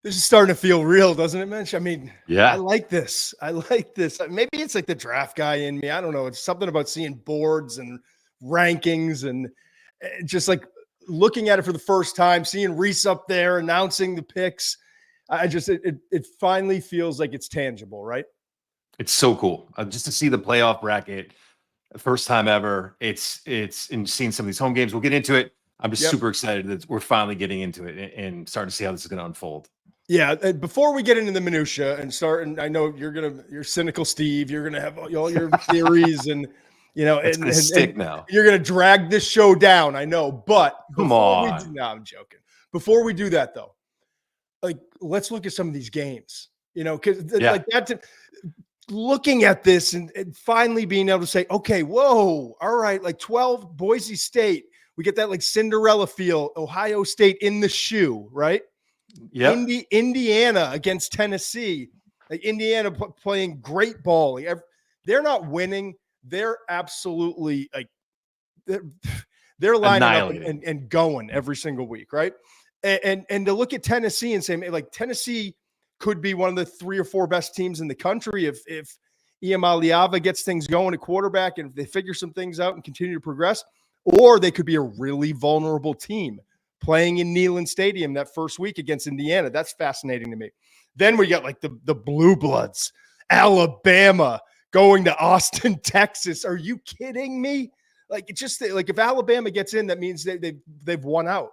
This is starting to feel real, doesn't it, Muench? I mean, yeah, I like this. Maybe it's like the draft guy in me. I don't know. It's something about seeing boards and rankings and just like looking at it for the first time, seeing Reese up there announcing the picks. It finally feels like it's tangible, right? It's so cool just to see the playoff bracket, first time ever. It's in seeing some of these home games. We'll get into it. I'm just super excited that we're finally getting into it and starting to see how this is going to unfold. Yeah, before we get into the minutia and start, and I know you're cynical, Steve. You're gonna have all your theories, and it's gonna stick now. You're gonna drag this show down. I know, but come on. No, I'm joking. Before we do that, though, like let's look at some of these games. Because like that. Looking at this and finally being able to say, okay, whoa, all right, like 12 Boise State, we get that like Cinderella feel. Ohio State in the shoe, right? Yeah. Indiana against Tennessee, like Indiana playing great ball. Like they're not winning. They're absolutely like they're lining up and going every single week, right? And to look at Tennessee and say, like Tennessee could be one of the 3 or 4 best teams in the country if Iamaleava gets things going at quarterback and if they figure some things out and continue to progress, or they could be a really vulnerable team playing in Neyland Stadium that first week against Indiana. That's fascinating to me. Then we got like the Blue Bloods, Alabama going to Austin, Texas. Are you kidding me? Like it's just like if Alabama gets in, that means they've won out,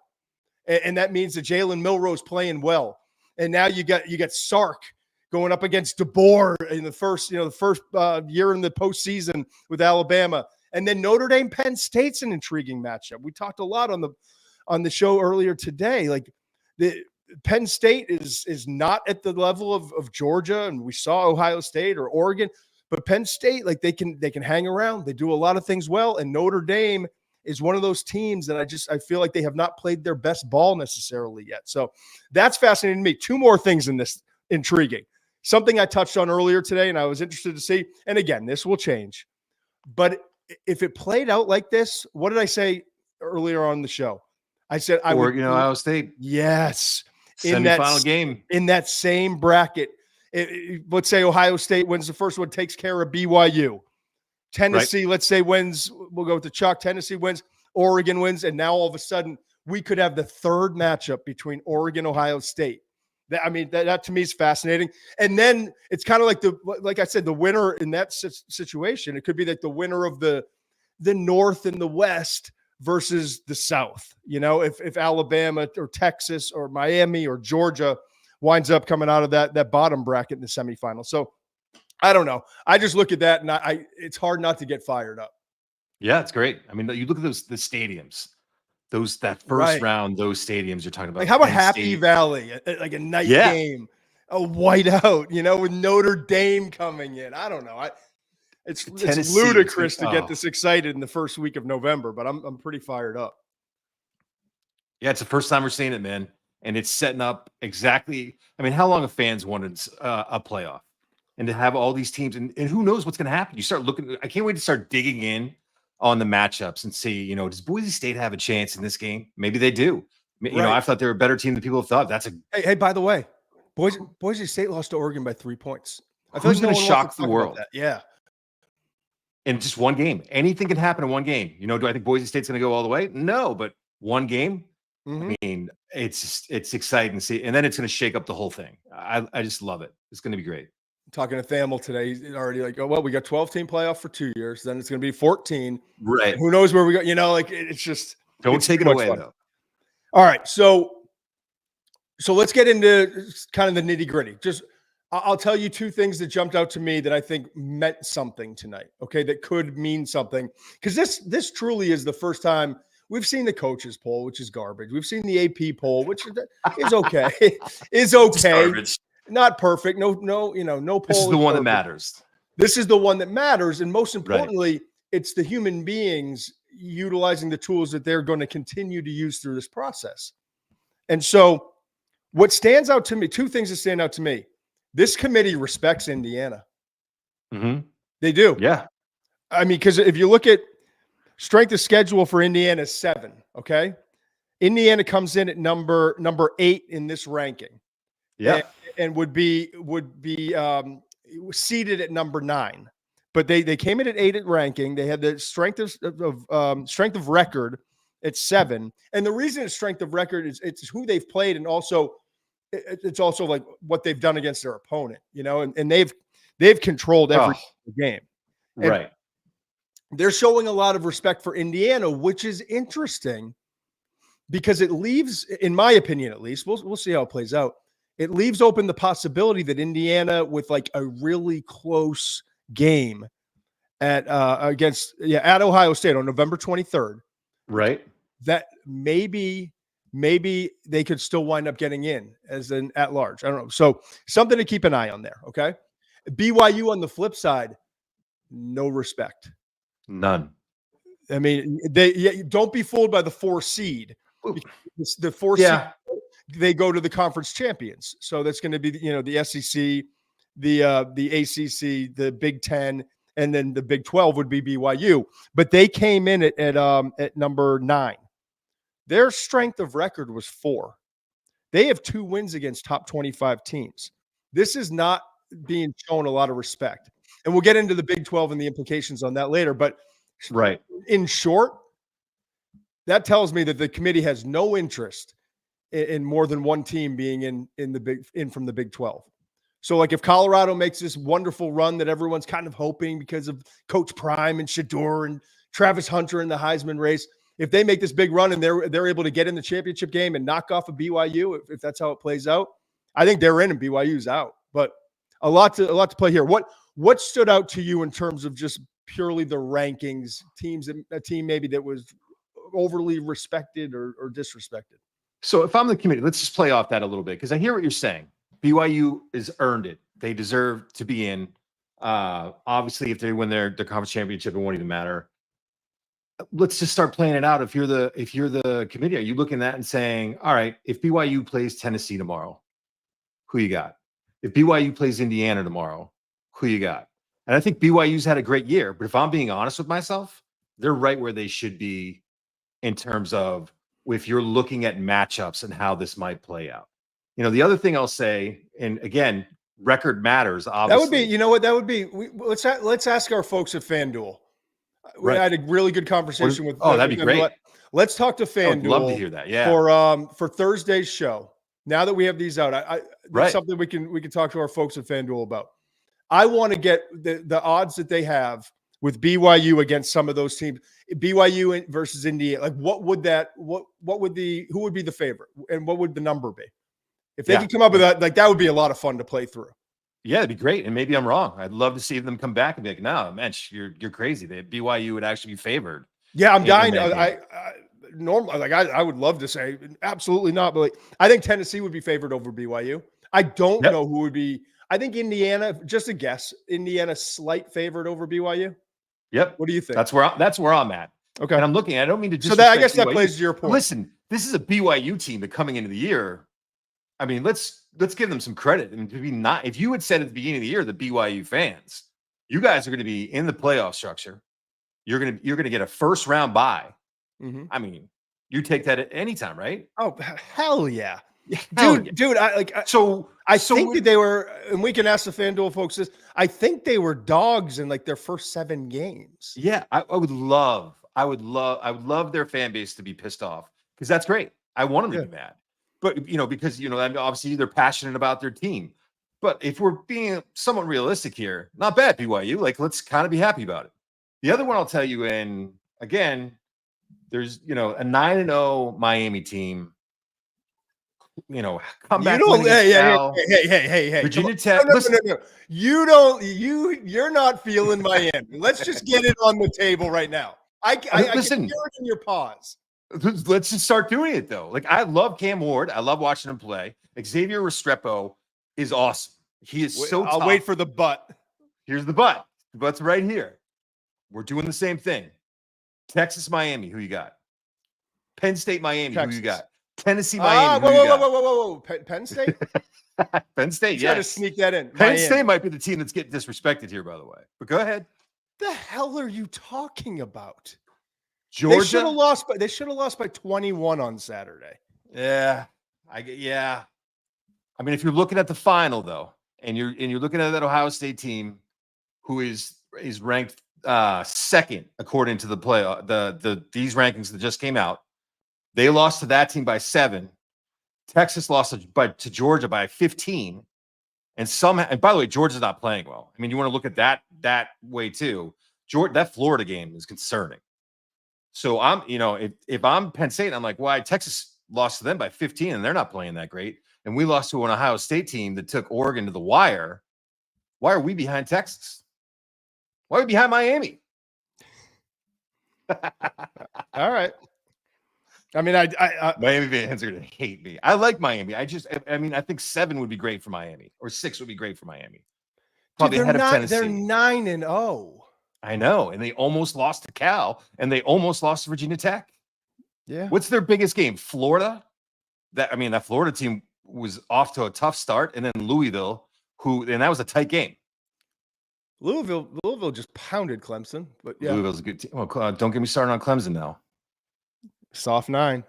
and that means that Jalen Milroe's playing well. And now you got Sark going up against DeBoer in the first year in the postseason with Alabama, and then Notre Dame Penn State's an intriguing matchup. We talked a lot on the show earlier today. Like the Penn State is not at the level of Georgia, and we saw Ohio State or Oregon, but Penn State, like they can hang around. They do a lot of things well, and Notre Dame is one of those teams that I feel like they have not played their best ball necessarily yet. So that's fascinating to me. 2 more things in this intriguing. Something I touched on earlier today, and I was interested to see, and again, this will change, but if it played out like this, what did I say earlier on the show? I said Ohio State. Yes. Semifinal game. In that same bracket. Let's say Ohio State wins the first one, takes care of BYU. Tennessee, let's say wins. We'll go with the chalk. Tennessee wins. Oregon wins. And now all of a sudden we could have the third matchup between Oregon, Ohio State. That to me is fascinating. And then it's kind of like I said, the winner in that situation, it could be like the winner of the North and the West versus the South. If Alabama or Texas or Miami or Georgia winds up coming out of that bottom bracket in the semifinal. So I don't know. I just look at that and it's hard not to get fired up. Yeah, it's great. I mean, you look at the stadiums, that first round, those stadiums you're talking about. Like how about Happy Valley, like a night game, a whiteout, with Notre Dame coming in. I don't know. It's ludicrous to get this excited in the first week of November, but I'm pretty fired up. Yeah, it's the first time we're seeing it, man. And it's setting up exactly. I mean, how long have fans wanted a playoff? And to have all these teams, and who knows what's going to happen? You start looking. I can't wait to start digging in on the matchups and see, does Boise State have a chance in this game? Maybe they do. I thought they were a better team than people have thought. Hey, by the way, Boise State lost to Oregon by 3 points. I thought it was going to shock the world. Yeah. In just one game. Anything can happen in one game. Do I think Boise State's going to go all the way? No, but one game. Mm-hmm. I mean, it's exciting to see. And then it's going to shake up the whole thing. I just love it. It's going to be great. Talking to Thamel today, he's already like, oh, well, we got 12-team playoff for 2 years. Then it's going to be 14. Right. Who knows where we go? It's just. Don't take it away, though. All right. So let's get into kind of the nitty gritty. Just I'll tell you 2 things that jumped out to me that I think meant something tonight. Okay. That could mean something. Because this truly is the first time we've seen the coaches poll, which is garbage. We've seen the AP poll, which is okay. Is okay. Garbage. Not perfect. No poll. This is the one that matters. This is the one that matters. And most importantly, it's the human beings utilizing the tools that they're going to continue to use through this process. And so what stands out to me, 2 things that stand out to me. This committee respects Indiana. Mm-hmm. They do. Yeah. I mean, because if you look at strength of schedule for Indiana is 7. Okay. Indiana comes in at number 8 in this ranking. and would be seated at number 9. But they came in at 8 at ranking. They had the strength of record at 7. And the reason it's strength of record is it's who they've played, and also it's also like what they've done against their opponent, and they've controlled every game. And right. They're showing a lot of respect for Indiana, which is interesting because it leaves, in my opinion, at least, we'll see how it plays out. It leaves open the possibility that Indiana, with like a really close game at Ohio State on November 23rd, right, that maybe they could still wind up getting in as an at-large. I don't know. So something to keep an eye on there. Okay. BYU on the flip side, no respect. None. I mean, don't be fooled by the 4 seed. The 4 seed, they go to the conference champions. So that's going to be, the SEC, the ACC, the Big 10, and then the Big 12 would be BYU. But they came in at number 9. Their strength of record was 4. They have 2 wins against top 25 teams. This is not being shown a lot of respect. And we'll get into the Big 12 and the implications on that later. But in short, that tells me that the committee has no interest in more than one team being in from the Big 12. So like if Colorado makes this wonderful run that everyone's kind of hoping because of Coach Prime and Shador and Travis Hunter in the Heisman race, if they make this big run and they're able to get in the championship game and knock off a BYU, if that's how it plays out, I think they're in and BYU's out. But a lot to play here. What stood out to you in terms of just purely the rankings, a team maybe that was overly respected or disrespected? So if I'm the committee, let's just play off that a little bit, because I hear what you're saying. BYU has earned it. They deserve to be in. Obviously, if they win their conference championship, it won't even matter. Let's just start playing it out. If you're the committee, are you looking at that and saying, all right, if BYU plays Tennessee tomorrow, who you got? If BYU plays Indiana tomorrow, who you got? And I think BYU's had a great year, but if I'm being honest with myself, they're right where they should be in terms of if you're looking at matchups and how this might play out. The other thing I'll say, and again, record matters, obviously. That would be, let's ask our folks at FanDuel. We had a really good conversation with. That'd be great. Let's talk to FanDuel. I'd love to hear that. Yeah. For Thursday's show. Now that we have these out, that's something we can talk to our folks at FanDuel about. I want to get the odds that they have with BYU against some of those teams. BYU versus Indiana. Like, who would be the favorite, and what would the number be? If they could come up with that, like that would be a lot of fun to play through. Yeah, it'd be great. And maybe I'm wrong. I'd love to see them come back and be like, no, Muench, you're crazy. BYU would actually be favored. Yeah, I'm dying. I would love to say absolutely not, but like, I think Tennessee would be favored over BYU. I don't know who would be. I think Indiana, just a guess, Indiana slight favorite over BYU. Yep. What do you think? That's where I'm at. Okay. And I'm looking. I don't mean to just. So that, I guess that plays to your point. Listen, this is a BYU team that coming into the year. I mean, let's give them some credit. I mean, if you had said at the beginning of the year, the BYU fans, you guys are going to be in the playoff structure. You're gonna get a first round bye. Mm-hmm. I mean, you take that at any time, right? Oh, hell yeah. Dude, I think that they were, and we can ask the FanDuel folks this. I think they were dogs in like their first 7 games. Yeah, I would love their fan base to be pissed off, because that's great. I want them to be mad, but because obviously they're passionate about their team. But if we're being somewhat realistic here, not bad BYU. Like, let's kind of be happy about it. The other one I'll tell you, and again, there's a 9-0 Miami team. Come back. Hey. Virginia Tech. No. You're not feeling Miami. Let's just get it on the table right now. I can hear it in your pause. Let's just start doing it though. Like, I love Cam Ward. I love watching him play. Xavier Restrepo is awesome. He is so tough. I'll wait for the but. Here's the but. The but's right here. We're doing the same thing. Texas, Miami. Who you got? Penn State, Miami. Texas. Who you got? Tennessee, Miami. Whoa. Penn State? Penn State, Try to sneak that in. Penn State might be the team that's getting disrespected here, by the way. But go ahead. The hell are you talking about? Georgia? They should have lost by 21 on Saturday. Yeah. I mean, if you're looking at the final though, and you're looking at that Ohio State team, who is ranked second according to these rankings that just came out, they lost to that team by 7. Texas lost to Georgia by 15, and by the way, Georgia's not playing well. I mean, you want to look at that way too. That Florida game is concerning. So if I'm Penn State, I'm like, why Texas lost to them by 15 and they're not playing that great, and we lost to an Ohio State team that took Oregon to the wire. Why are we behind Texas? Why are we behind Miami? All right. I mean, Miami fans are going to hate me. I like Miami. I think 7 would be great for Miami, or 6 would be great for Miami. Probably ahead of Tennessee. They're 9-0. I know, and they almost lost to Cal, and they almost lost to Virginia Tech. Yeah. What's their biggest game? Florida. That Florida team was off to a tough start, and then Louisville, and that was a tight game. Louisville just pounded Clemson, but yeah, Louisville's a good team. Well, don't get me started on Clemson now. Soft 9.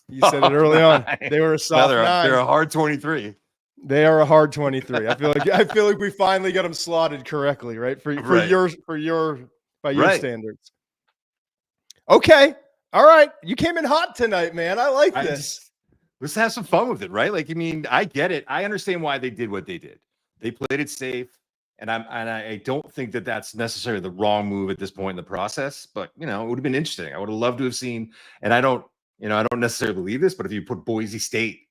You said it early on. They were a soft 9. They're a hard 23. They are a hard 23. I feel like we finally got them slotted correctly, right? For your standards. Okay. All right. You came in hot tonight, man. I like this. Let's have some fun with it, right? Like, I mean, I get it. I understand why they did what they did. They played it safe. And I don't think that that's necessarily the wrong move at this point in the process, but it would have been interesting. I would have loved to have seen, and I don't necessarily believe this, but if you put Boise State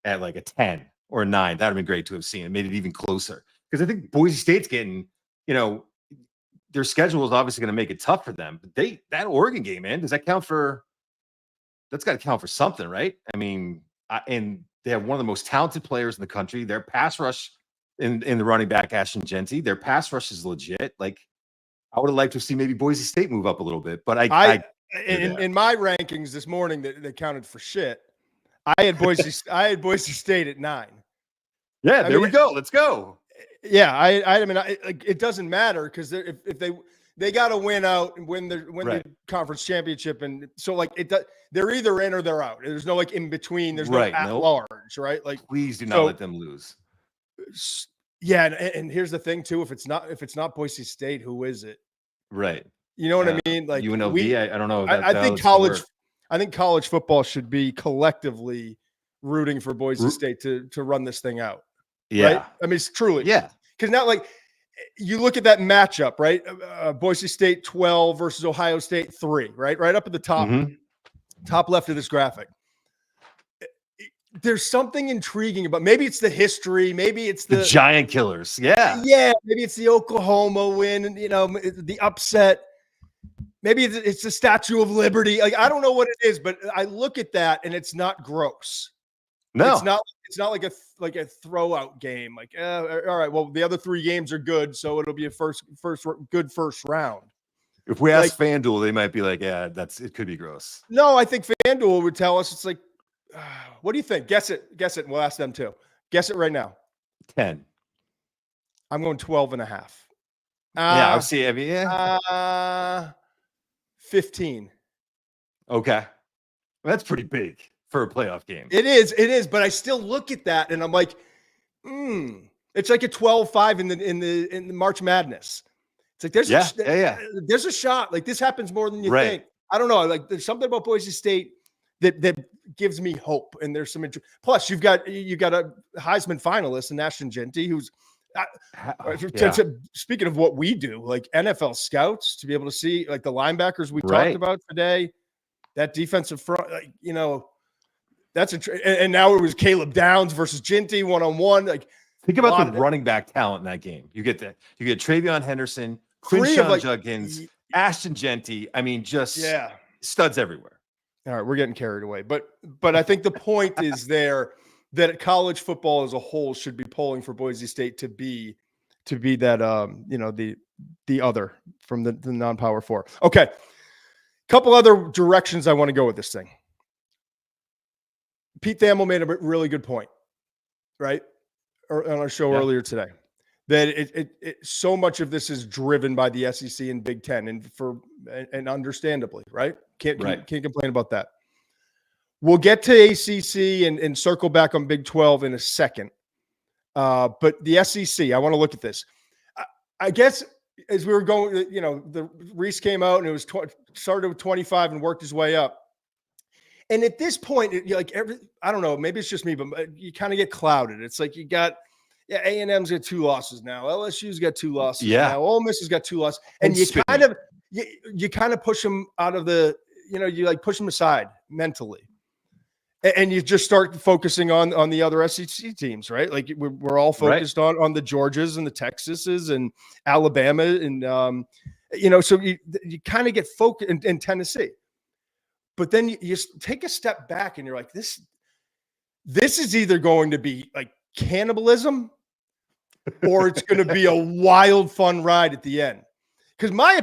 at like a 10 or a 9, that would have been great to have seen. It made it even closer, because I think Boise State's getting, their schedule is obviously going to make it tough for them. But that Oregon game, man, does that count for? That's got to count for something, right? I mean, and they have one of the most talented players in the country. Their pass rush. In the running back, Ashton Genty, their pass rush is legit. Like, I would have liked to see maybe Boise State move up a little bit, but in my rankings this morning that counted for shit. I had Boise State at 9. Yeah, there we go. Let's go. Yeah, I mean, it doesn't matter, because if they got to win out and win the conference championship, and so like they're either in or they're out. There's no like in between. There's no at large, right? Like, please do not let them lose. Yeah, and here's the thing too: if it's not Boise State, who is it? Right. You know what I mean? Like UNLV. I don't know. I think college football should be collectively rooting for Boise State to run this thing out. Yeah. Right? I mean, it's truly. Yeah. Because now, like, you look at that matchup, right? Boise State 12 versus Ohio State 3, right? Right up at the top, top left of this graphic. There's something intriguing about, maybe it's the history, maybe it's the giant killers. Yeah. Yeah. Maybe it's the Oklahoma win, and the upset. Maybe it's the Statue of Liberty. Like, I don't know what it is, but I look at that and it's not gross. No, it's not like a throwout game. Like, all right, well, the other 3 games are good, so it'll be a good first round. If we ask FanDuel, they might be like, yeah, it could be gross. No, I think FanDuel would tell us it's like, what do you think? Guess it. And we'll ask them too. Guess it right now. 10. I'm going 12.5. Yeah, I'll see. I mean, 15. Okay. Well, that's pretty big for a playoff game. It is. But I still look at that and I'm like, it's like a 12-5 in the March Madness. It's like there's a shot. Like, this happens more than you think. I don't know. Like, there's something about Boise State that gives me hope, and there's some interest. Plus, you've got a Heisman finalist in Ashton Genty, who's speaking of what we do, like NFL scouts, to be able to see like the linebackers we talked about today, that defensive front, like, that's and now it was Caleb Downs versus Genty 1-on-1. Like, think about the running back talent in that game. You get Travion Henderson, Quinshawn Judkins, Ashton Genty. I mean, just studs everywhere. All right, we're getting carried away, but I think the point is there that college football as a whole should be polling for Boise State to be that the other from the non-power 4. Okay, couple other directions I want to go with this thing. Pete Thamel made a really good point, right, on our show earlier today, that it so much of this is driven by the SEC and Big Ten, and understandably, right? Can't complain about that. We'll get to ACC and circle back on Big 12 in a second. But the SEC, I want to look at this. I guess as we were going, the Reese came out and it was started with 25 and worked his way up. And at this point, I don't know, maybe it's just me, but you kind of get clouded. It's like you got A&M's got 2 losses now. LSU's got 2 losses now. Ole Miss has got 2 losses. And you kind of push them out of the, you like push them aside mentally. And you just start focusing on the other SEC teams, right? Like we're all focused on the Georgias and the Texases and Alabama and so you kind of get focused in Tennessee. But then you take a step back and you're like, this is either going to be like cannibalism or it's going to be a wild fun ride at the end. Because my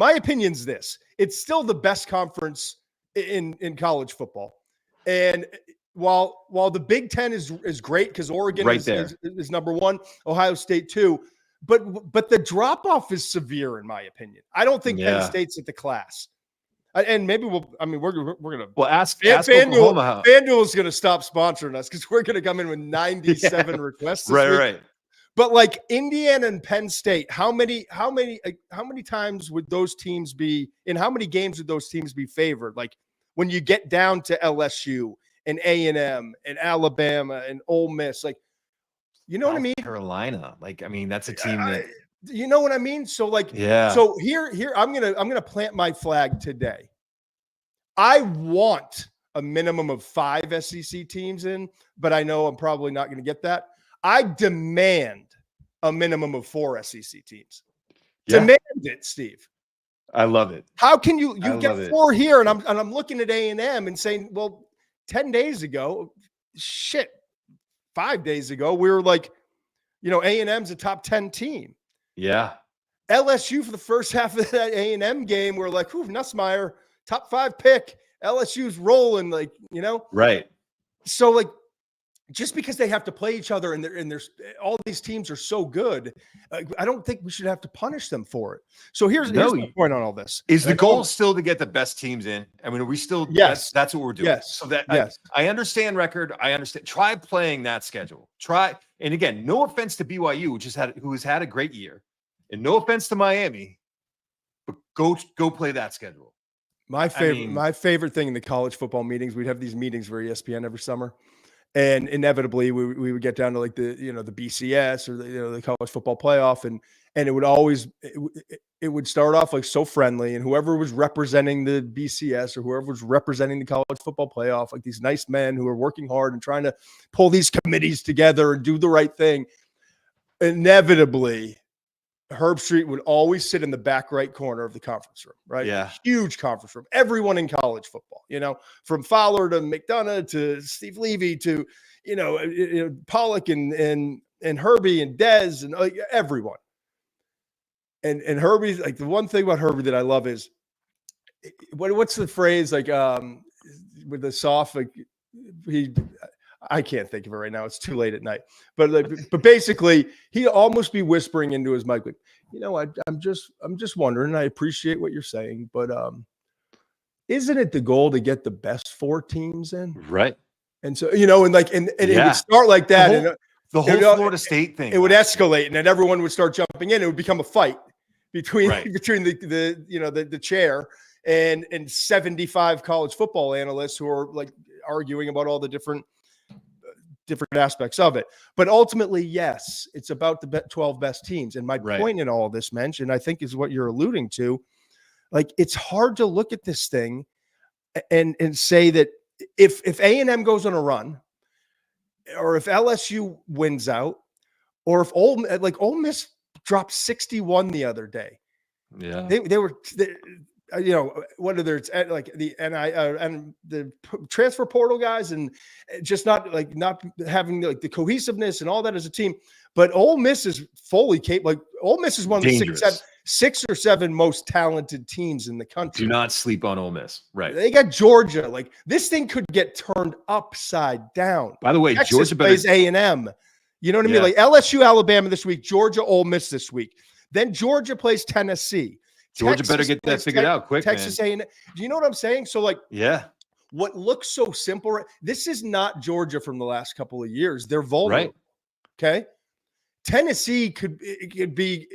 opinion's this. It's still the best conference in college football. And while the Big Ten is great because Oregon is number 1, Ohio State 2, but the drop-off is severe in my opinion. I don't think Penn State's at the class. And maybe we're gonna ask FanDuel. FanDuel's gonna stop sponsoring us because we're gonna come in with 97 requests this week. Right. But like Indiana and Penn State, how many times would those teams be in? How many games would those teams be favored? Like when you get down to LSU and A&M and Alabama and Ole Miss, like what I mean? Carolina, that's a team that. You know what I mean? So so here I'm gonna plant my flag today. I want a minimum of 5 SEC teams in, but I know I'm probably not going to get that. I demand a minimum of 4 SEC teams. Demand it, Steve. I love it. How can you get 4 here? And I'm looking at A&M and saying, well, 10 days ago, 5 days ago, we were like, A&M's a top 10 team. Yeah. LSU for the first half of that A&M game, we're like, Nussmeier, top 5 pick. LSU's rolling, Right. So just because they have to play each other and there's all these teams are so good, I don't think we should have to punish them for it. So here's my point on all this. Is the goal still to get the best teams in? I mean, are we still? Yes. That's what we're doing. Yes. So I understand record. I understand. Try playing that schedule. And again, no offense to BYU, who has had a great year, and no offense to Miami, but go play that schedule. My favorite thing in the college football meetings, we'd have these meetings for ESPN every summer. And inevitably we would get down to like the BCS or the college football playoff. And it would always, it would start off like so friendly, and whoever was representing the BCS or whoever was representing the college football playoff, like these nice men who are working hard and trying to pull these committees together and do the right thing. Inevitably, Herb Street would always sit in the back right corner of the conference room, right? Yeah. Huge conference room. Everyone in college football, from Fowler to McDonough to Steve Levy to, Pollock and Herbie and Dez and everyone. And Herbie's like, the one thing about Herbie that I love is what's the phrase with the soft, I can't think of it right now. It's too late at night. But basically, he'd almost be whispering into his mic, I'm just wondering. I appreciate what you're saying, but isn't it the goal to get the best 4 teams in? Right. And so it would start like that. The whole Florida State thing. It would escalate, and then everyone would start jumping in. It would become a fight between the chair and 75 college football analysts who are like arguing about all the different aspects of it. But ultimately, yes, it's about the 12 best teams. And my point in all of this, Muench, and I think is what you're alluding to, it's hard to look at this thing and say that if A&M goes on a run, or if LSU wins out, or if Ole Miss dropped 61 the other day. Yeah. They were whether it's like the and the transfer portal guys and just not having the cohesiveness and all that as a team. But Ole Miss is fully capable. Ole Miss is one of the 6 or 7 most talented teams in the country. Do not sleep on Ole Miss. Right. They got Georgia. This thing could get turned upside down. By the way, Texas Georgia plays A&M. You know what I mean? Like LSU, Alabama this week, Georgia, Ole Miss this week. Then Georgia plays Tennessee. Georgia better get that figured out quick, Texas man. A&M. Do you know what I'm saying? So, like, yeah, what looks so simple, this is not Georgia from the last couple of years. They're vulnerable. Right. Okay. Tennessee could be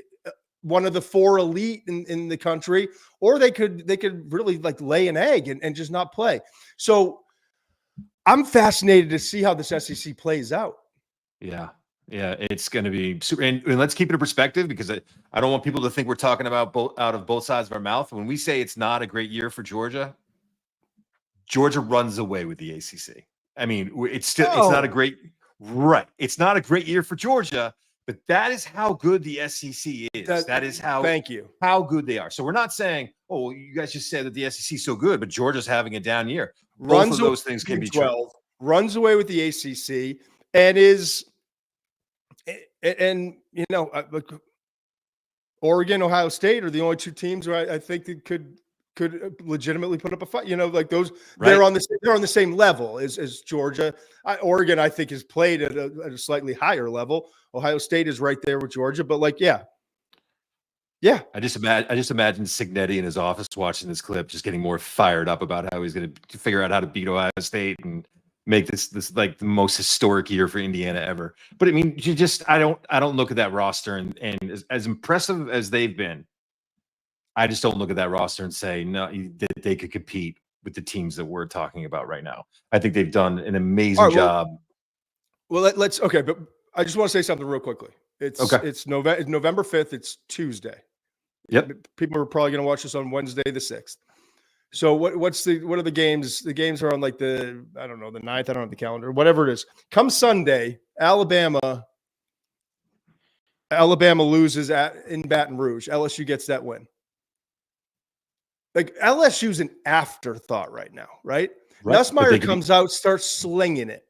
one of the 4 elite in the country, or they could really like lay an egg and just not play. So I'm fascinated to see how this SEC plays out. Yeah. Yeah, it's going to be super. And let's keep it in perspective, because I don't want people to think we're talking about out of both sides of our mouth. When we say it's not a great year for Georgia, Georgia runs away with the ACC. I mean, it's not a great, right. It's not a great year for Georgia, but that is how good the SEC is. That is how, thank you, how good they are. So we're not saying, oh, you guys just said that the SEC is so good, but Georgia's having a down year. Both of those things can be true. Runs away with the ACC and is. And you know, Oregon, Ohio State are the only 2 teams where I think that could legitimately put up a fight. You know, like those, right. They're on the same level as Georgia. Oregon, I think, has played at a slightly higher level. Ohio State is right there with Georgia, but like, yeah. I just imagine Signetti in his office watching this clip, just getting more fired up about how he's going to figure out how to beat Ohio State and make this like the most historic year for Indiana ever. But I mean, I don't look at that roster and as impressive as they've been, I just don't look at that roster and say no, that they could compete with the teams that we're talking about right now. I think they've done an amazing job. Well, let's but I just want to say something real quickly. It's November 5th. It's Tuesday. Yep. People are probably going to watch this on Wednesday the 6th. So what are the games? The games are on like the 9th. I don't have the calendar, whatever it is. Come Sunday, Alabama loses in Baton Rouge. LSU gets that win. Like LSU's an afterthought right now, right? Nussmeier comes out, starts slinging it,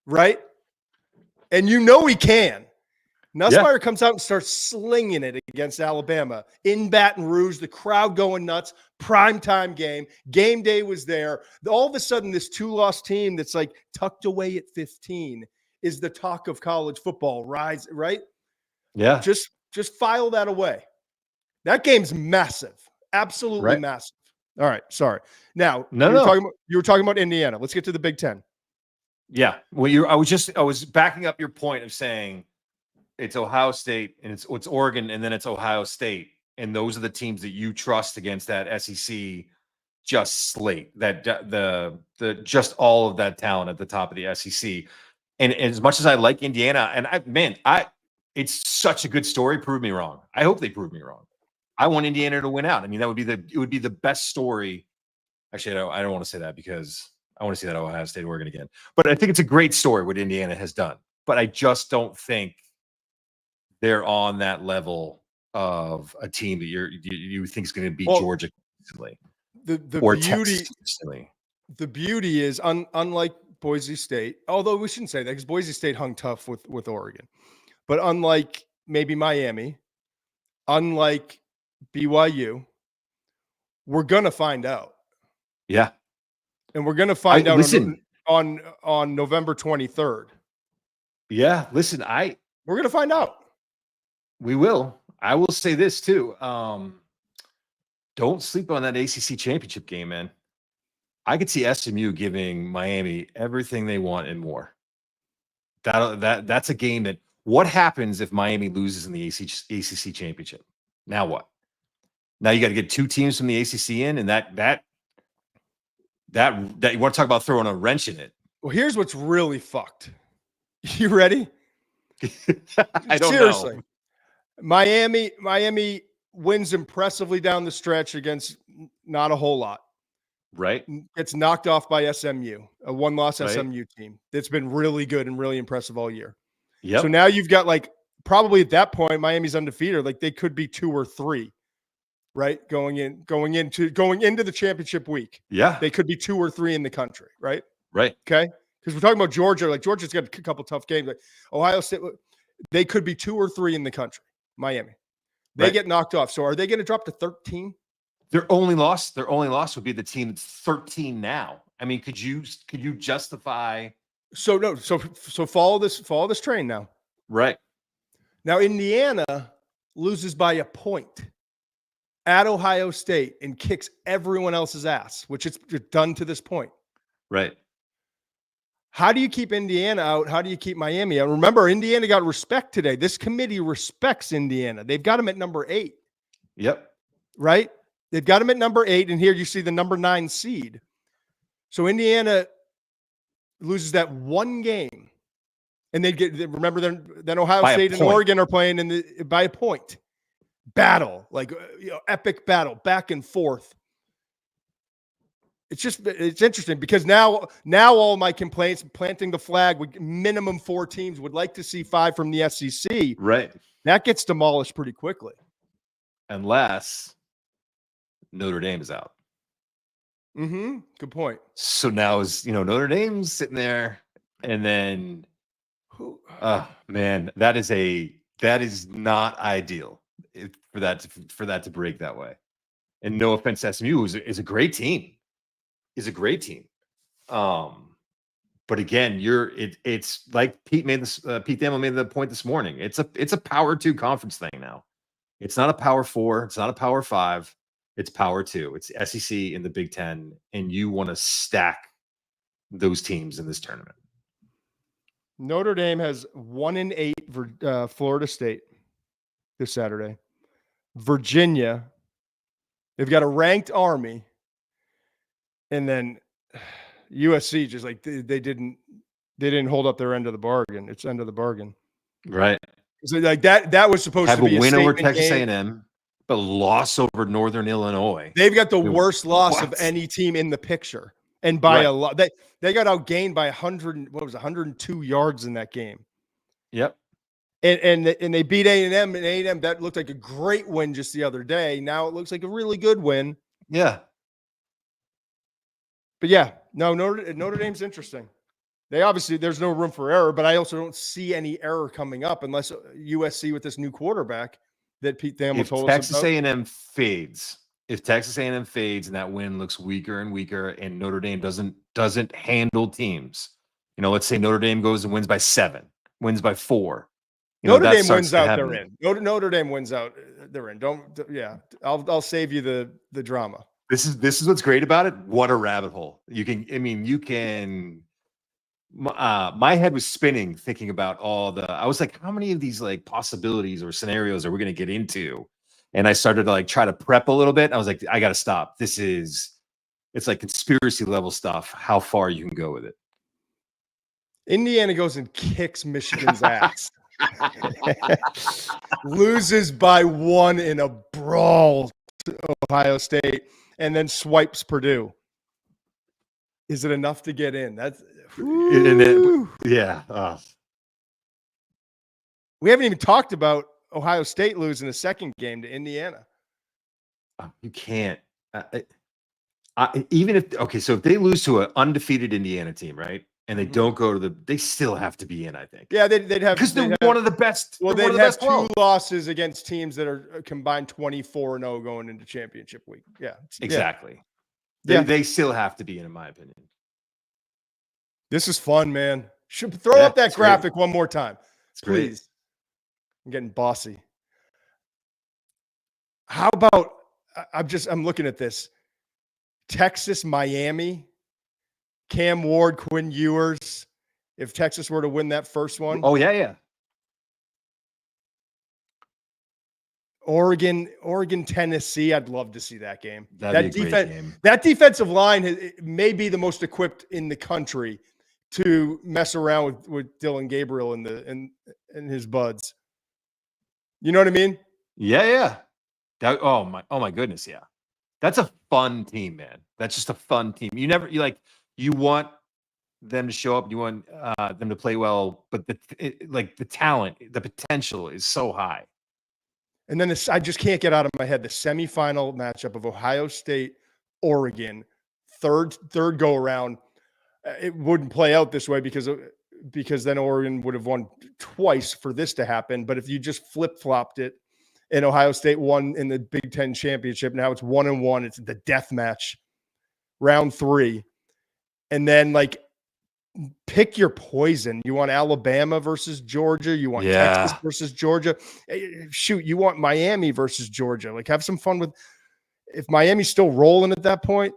right? And you know he can. Nussmeier comes out and starts slinging it against Alabama in Baton Rouge, the crowd going nuts, primetime game. Game day was there. All of a sudden, this 2-loss team that's like tucked away at 15 is the talk of college football. Rise, right? Yeah. Just file that away. That game's massive. Absolutely massive. All right. Sorry. Now, you were talking about Indiana. Let's get to the Big Ten. Yeah. Well, I was backing up your point of saying it's Ohio State and it's Oregon and then it's Ohio State. And those are the teams that you trust against that SEC just slate, that the just all of that talent at the top of the SEC. And as much as I like Indiana, and it's such a good story. Prove me wrong. I hope they prove me wrong. I want Indiana to win out. I mean, it would be the best story. Actually, I don't want to say that because I want to see that Ohio State, Oregon again. But I think it's a great story what Indiana has done. But I just don't think they're on that level of a team that you think is going to beat Georgia consistently. The beauty is unlike Boise State, although we shouldn't say that because Boise State hung tough with Oregon, but unlike maybe Miami, unlike BYU, we're gonna find out. Yeah, and we're gonna find out on November 23rd. Yeah, listen, we're gonna find out. We will. I will say this too. Don't sleep on that ACC championship game, man. I could see SMU giving Miami everything they want and more. That's a game that. What happens if Miami loses in the ACC championship? Now what? Now you got to get 2 teams from the ACC in, and that you want to talk about throwing a wrench in it. Well, here's what's really fucked. You ready? I don't Seriously. know. Miami wins impressively down the stretch against not a whole lot. Right. Gets knocked off by SMU, a 1-loss SMU team that's been really good and really impressive all year. Yep. So now you've got probably at that point, Miami's undefeated. Like they could be 2 or 3, right? Going into the championship week. Yeah. They could be 2 or 3 in the country, right? Right. Okay. Because we're talking about Georgia. Like Georgia's got a couple tough games. Like Ohio State, they could be 2 or 3 in the country. Miami. They get knocked off. So are they going to drop to 13? Their only loss would be the team that's 13 now. I mean, could you justify? So follow this train now. Right. Now Indiana loses by a point. at Ohio State and kicks everyone else's ass, which it's done to this point. Right. How do you keep Indiana out? How do you keep Miami out? Remember, Indiana got respect today. This committee respects Indiana. They've got them at number 8. Yep. Right? They've got them at number 8, and here you see the number 9 seed. So Indiana loses that one game, and remember then Ohio State and Oregon are playing by a point. Battle, like epic battle, back and forth. It's interesting because now all my complaints, planting the flag with minimum 4 teams, would like to see 5 from the SEC. Right. That gets demolished pretty quickly. Unless Notre Dame is out. Mm-hmm. Good point. So now Notre Dame's sitting there, and then, man, that is not ideal for that to break that way. And no offense to SMU, is a great team. But again, it's like Pete Thamel made the point this morning. It's a Power 2 conference thing now. It's not a Power 4. It's not a Power 5. It's Power 2. It's SEC in the Big Ten, and you want to stack those teams in this tournament. Notre Dame has 1-8 for Florida State this Saturday. Virginia, they've got a ranked Army, and then USC just like they didn't hold up their end of the bargain. It's end of the bargain, right? So like that was supposed to be a win over Texas game. A&M, but loss over Northern Illinois. They've got the worst loss of any team in the picture, and by a lot. They got outgained by 102 yards in that game. Yep. And they beat A&M, and A&M, that looked like a great win just the other day. Now it looks like a really good win. Yeah. But yeah, no, Notre Dame's interesting. There's no room for error, but I also don't see any error coming up unless USC with this new quarterback that Pete Thamel told us about. If Texas A&M fades and that win looks weaker and weaker, and Notre Dame doesn't handle teams, let's say Notre Dame goes and wins by 7, wins by 4. Notre Dame wins out, they're in. Notre Dame wins out, they're in. I'll save you the drama. This is what's great about it. What a rabbit hole. My head was spinning thinking about I was like, how many of these like possibilities or scenarios are we going to get into? And I started to like try to prep a little bit. I was like, I got to stop. It's like conspiracy level stuff, how far you can go with it. Indiana goes and kicks Michigan's ass. Loses by 1 in a brawl to Ohio State, and then swipes Purdue. Is it enough to get in? Yeah. We haven't even talked about Ohio State losing the second game to Indiana. You can't. So if they lose to an undefeated Indiana team, right? And they don't go to they still have to be in, I think. Yeah, they'd have, because they're one of the best. Well, they'd have 2 losses against teams that are combined 24-0 going into championship week. Yeah, exactly. Yeah. They still have to be in my opinion. This is fun, man. Should throw up that graphic one more time, please. Great. I'm getting bossy. How about I'm looking at this. Texas, Miami. Cam Ward, Quinn Ewers, if Texas were to win that first one. Oh, yeah. Oregon, Tennessee. I'd love to see that game. That'd be a great game. That defensive line may be the most equipped in the country to mess around with Dylan Gabriel and his buds. You know what I mean? Yeah. Oh my goodness, yeah. That's a fun team, man. That's just a fun team. You want them to show up. You want them to play well, but the talent, the potential is so high. And then I just can't get out of my head the semifinal matchup of Ohio State, Oregon, third go around. It wouldn't play out this way because then Oregon would have won twice for this to happen. But if you just flip-flopped it and Ohio State won in the Big Ten championship, now it's 1-1. It's the death match, round 3. And then, pick your poison. You want Alabama versus Georgia. You want Texas versus Georgia. Shoot, you want Miami versus Georgia. Have some fun with if Miami's still rolling at that point,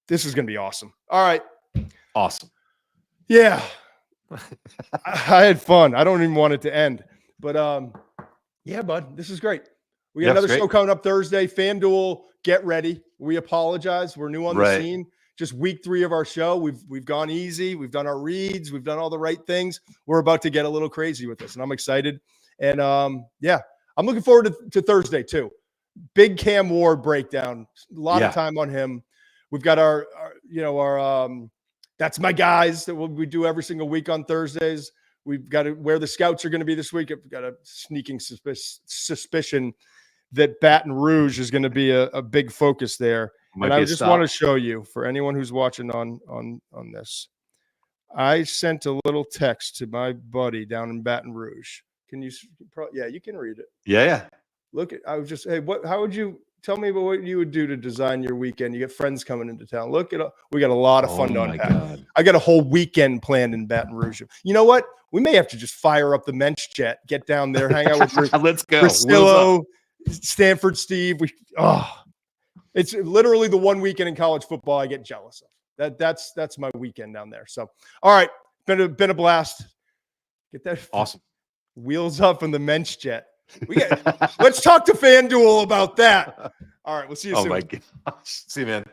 this is going to be awesome. All right. Awesome. Yeah. I had fun. I don't even want it to end. But yeah, bud, this is great. We got another show coming up Thursday. FanDuel, get ready. We apologize. We're new on the scene. Just week 3 of our show. We've gone easy. We've done our reads. We've done all the right things. We're about to get a little crazy with this, and I'm excited. And yeah, I'm looking forward to Thursday too. Big Cam Ward breakdown. A lot of time on him. We've got our that's my guys that we do every single week on Thursdays. We've got where the scouts are going to be this week. I've got a sneaking suspicion that Baton Rouge is going to be a big focus there. And I just want to show you, for anyone who's watching on this, I sent a little text to my buddy down in Baton Rouge. Can you? Yeah, you can read it. Yeah. Look at. I was just, hey, how would you tell me about what you would do to design your weekend? You get friends coming into town. Look at, we got a lot of fun to unpack. God. I got a whole weekend planned in Baton Rouge. You know what? We may have to just fire up the Muench jet, get down there, hang out with Let's go. Priscillo, Stanford Steve. It's literally the one weekend in college football I get jealous of. That's my weekend down there. So, all right, been a blast. Get that awesome wheels up in the Muench jet. Let's talk to FanDuel about that. All right, we'll see you soon. Oh my gosh. See you, man.